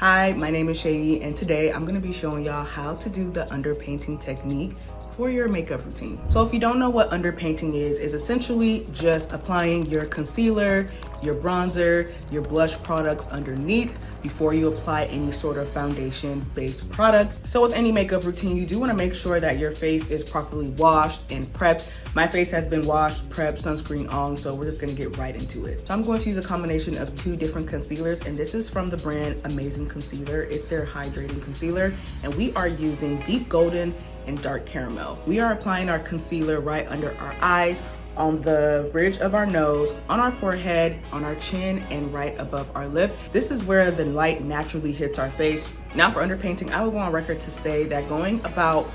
Hi, my name is Shady, and today I'm gonna be showing y'all how to do the underpainting technique for your makeup routine. So if you don't know what underpainting is essentially just applying your concealer, your bronzer, your blush products underneath before you apply any sort of foundation-based product. So with any makeup routine, you do wanna make sure that your face is properly washed and prepped. My face has been washed, prepped, sunscreen on, so we're just gonna get right into it. So I'm going to use a combination of two different concealers, and this is from the brand Amazing Concealer. It's their hydrating concealer, and we are using Deep Golden and Dark Caramel. We are applying our concealer right under our eyes, on the bridge of our nose, on our forehead, on our chin, and right above our lip. This is where the light naturally hits our face. Now for underpainting, I would go on record to say that going about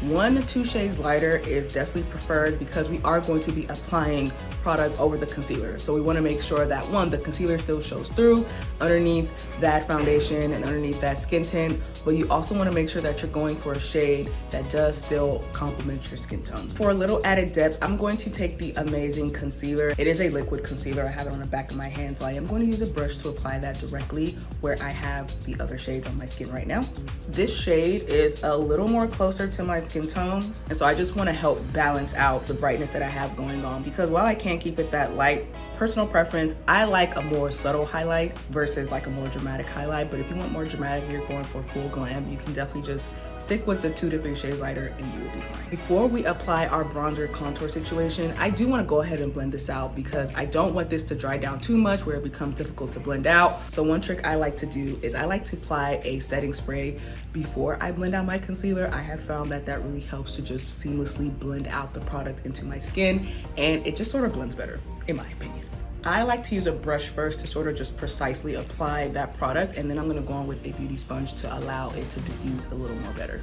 1 to 2 shades lighter is definitely preferred because we are going to be applying product over the concealer. So we wanna make sure that one, the concealer still shows through underneath that foundation and underneath that skin tint, but you also wanna make sure that you're going for a shade that does still complement your skin tone. For a little added depth, I'm going to take the Amazing Concealer. It is a liquid concealer. I have it on the back of my hand, so I am going to use a brush to apply that directly where I have the other shades on my skin right now. This shade is a little more closer to my skin tone, and so I just wanna help balance out the brightness that I have going on, because while I can't keep it that light, personal preference, I like a more subtle highlight versus like a more dramatic highlight. But if you want more dramatic, you're going for full glam, you can definitely just stick with the 2 to 3 shades lighter and you will be fine. Before we apply our bronzer contour situation, I do want to go ahead and blend this out because I don't want this to dry down too much where it becomes difficult to blend out. So one trick I like to do is I like to apply a setting spray before I blend out my concealer. I have found that that really helps to just seamlessly blend out the product into my skin, and it just sort of blends better, in my opinion. I like to use a brush first to sort of just precisely apply that product, and then I'm gonna go on with a beauty sponge to allow it to diffuse a little more better.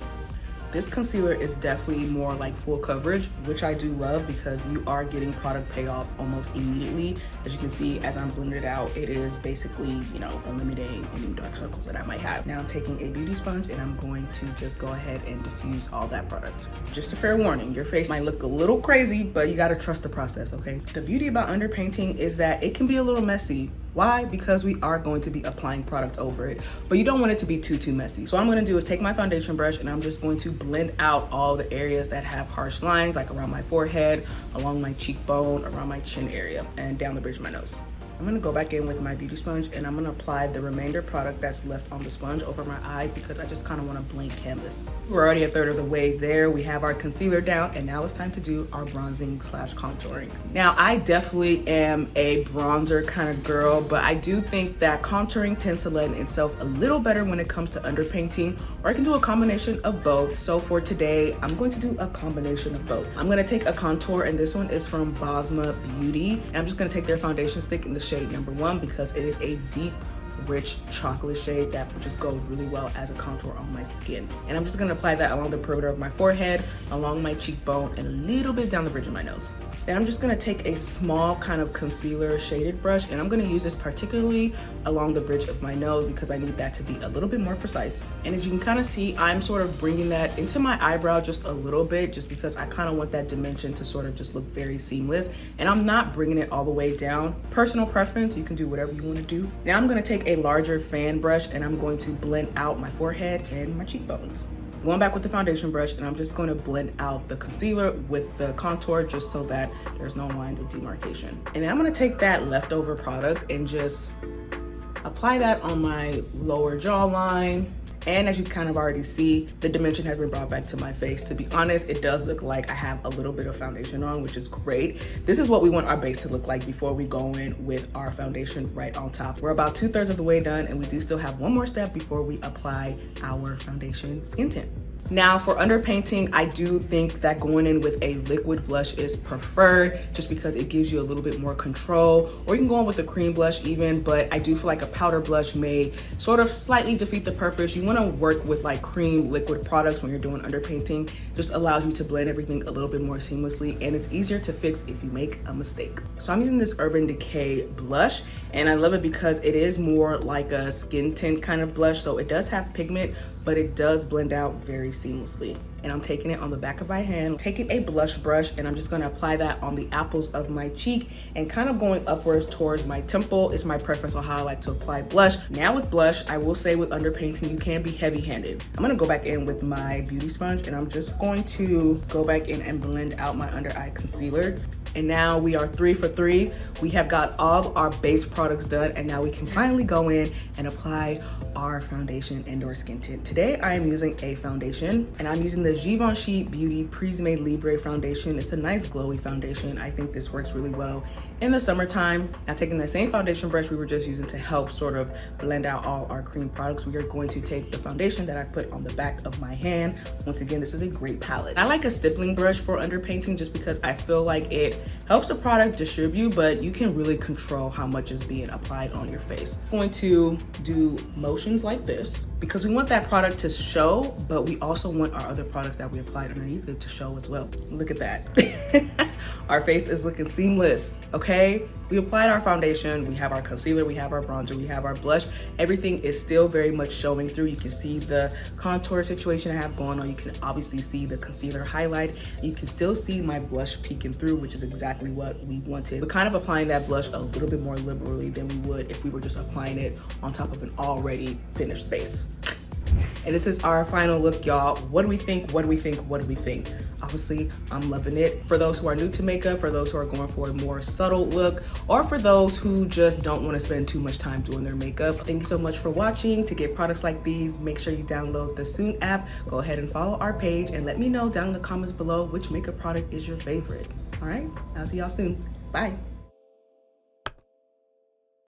This concealer is definitely more like full coverage, which I do love because you are getting product payoff almost immediately. As you can see, as I'm blending it out, it is basically, eliminating any dark circles that I might have. Now I'm taking a beauty sponge and I'm going to just go ahead and diffuse all that product. Just a fair warning, your face might look a little crazy, but you gotta trust the process, okay? The beauty about underpainting is that it can be a little messy. Why? Because we are going to be applying product over it, but you don't want it to be too messy. So what I'm gonna do is take my foundation brush and I'm just going to blend out all the areas that have harsh lines, like around my forehead, along my cheekbone, around my chin area, and down the bridge of my nose. I'm gonna go back in with my beauty sponge and I'm gonna apply the remainder product that's left on the sponge over my eyes because I just kind of want a blank canvas. We're already a third of the way there. We have our concealer down and now it's time to do our bronzing / contouring. Now I definitely am a bronzer kind of girl, but I do think that contouring tends to lend itself a little better when it comes to underpainting, or I can do a combination of both. So for today, I'm going to do a combination of both. I'm gonna take a contour, and this one is from Bosma Beauty. And I'm just gonna take their foundation stick in the shade number 1 because it is a deep, rich chocolate shade that just goes really well as a contour on my skin. And I'm just gonna apply that along the perimeter of my forehead, along my cheekbone, and a little bit down the bridge of my nose. And I'm just gonna take a small kind of concealer shaded brush, and I'm gonna use this particularly along the bridge of my nose because I need that to be a little bit more precise. And as you can kind of see, I'm sort of bringing that into my eyebrow just a little bit, just because I kind of want that dimension to sort of just look very seamless. And I'm not bringing it all the way down. Personal preference, you can do whatever you wanna do. Now I'm gonna take a larger fan brush and I'm going to blend out my forehead and my cheekbones. Going back with the foundation brush, and I'm just going to blend out the concealer with the contour just so that there's no lines of demarcation. And then I'm going to take that leftover product and just apply that on my lower jawline. And as you kind of already see, the dimension has been brought back to my face. To be honest, it does look like I have a little bit of foundation on, which is great. This is what we want our base to look like before we go in with our foundation right on top. We're about 2/3 of the way done, and we do still have one more step before we apply our foundation skin tint. Now for underpainting, I do think that going in with a liquid blush is preferred just because it gives you a little bit more control, or you can go in with a cream blush even, but I do feel like a powder blush may sort of slightly defeat the purpose. You wanna work with like cream liquid products when you're doing underpainting. Just allows you to blend everything a little bit more seamlessly, and it's easier to fix if you make a mistake. So I'm using this Urban Decay blush, and I love it because it is more like a skin tint kind of blush, so it does have pigment, but it does blend out very seamlessly. and I'm taking it on the back of my hand, taking a blush brush, and I'm just gonna apply that on the apples of my cheek and kind of going upwards towards my temple. It's my preference on how I like to apply blush. Now with blush, I will say with underpainting, you can be heavy-handed. I'm gonna go back in with my beauty sponge and I'm just going to go back in and blend out my under eye concealer. And now we are 3 for 3. We have got all our base products done, and now we can finally go in and apply our foundation and or skin tint. Today I am using a foundation, and I'm using the Givenchy Beauty Prisme Libre foundation. It's a nice glowy foundation. I think this works really well in the summertime. Now taking the same foundation brush we were just using to help sort of blend out all our cream products, we are going to take the foundation that I've put on the back of my hand. Once again, this is a great palette. I like a stippling brush for underpainting just because I feel like it helps the product distribute, but you can really control how much is being applied on your face. I'm going to do motions like this because we want that product to show, but we also want our other products that we applied underneath it to show as well. Look at that. Our face is looking seamless, okay? We applied our foundation, we have our concealer, we have our bronzer, we have our blush. Everything is still very much showing through. You can see the contour situation I have going on. You can obviously see the concealer highlight. You can still see my blush peeking through, which is exactly what we wanted. We're kind of applying that blush a little bit more liberally than we would if we were just applying it on top of an already finished base. And this is our final look, y'all. What do we think? What do we think? What do we think? Obviously, I'm loving it. For those who are new to makeup, for those who are going for a more subtle look, or for those who just don't want to spend too much time doing their makeup. Thank you so much for watching. To get products like these, make sure you download the Soon app. Go ahead and follow our page and let me know down in the comments below which makeup product is your favorite. All right, I'll see y'all soon. Bye.